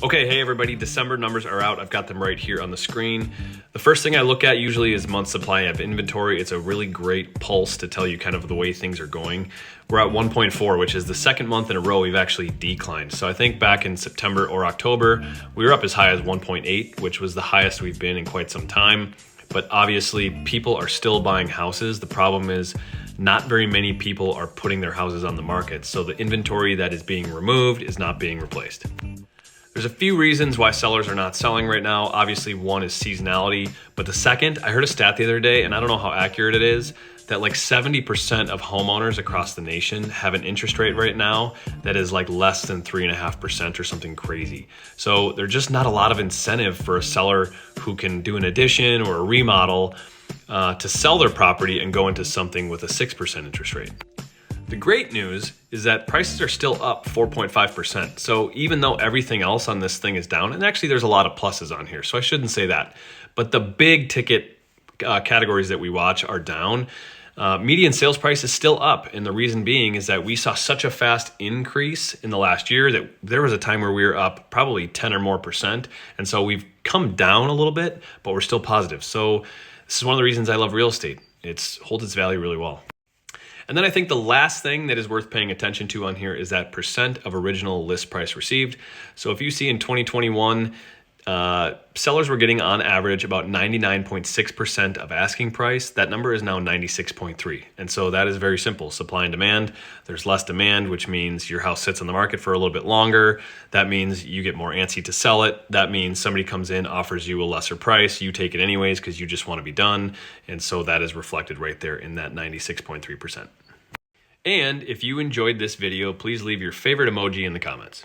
Okay, hey everybody, December numbers are out. I've got them right here on the screen. The first thing I look at usually is month supply of inventory. It's a really great pulse to tell you kind of the way things are going. We're at 1.4, which is the second month in a row we've actually declined. So I think back in September or October, we were up as high as 1.8, which was the highest we've been in quite some time. But obviously people are still buying houses. The problem is not very many people are putting their houses on the market. So the inventory that is being removed is not being replaced. There's a few reasons why sellers are not selling right now. Obviously, one is seasonality, but the second, I heard a stat the other day, and I don't know how accurate it is, that like 70% of homeowners across the nation have an interest rate right now that is like less than 3.5% or something crazy. So there's just not a lot of incentive for a seller who can do an addition or a remodel to sell their property and go into something with a 6% interest rate. The great news is that prices are still up 4.5%. So even though everything else on this thing is down, and actually there's a lot of pluses on here, so I shouldn't say that, but the big ticket categories that we watch are down. Median sales price is still up, and the reason being is that we saw such a fast increase in the last year that there was a time where we were up probably 10 or more percent, and so we've come down a little bit, but we're still positive. So this is one of the reasons I love real estate. It holds its value really well. And then I think the last thing that is worth paying attention to on here is that percent of original list price received. So if you see in 2021, sellers were getting on average about 99.6% of asking price. That number is now 96.3. And so that is very simple. Supply and demand. There's less demand, which means your house sits on the market for a little bit longer. That means you get more antsy to sell it. That means somebody comes in, offers you a lesser price. You take it anyways because you just want to be done. And so that is reflected right there in that 96.3%. And if you enjoyed this video, please leave your favorite emoji in the comments.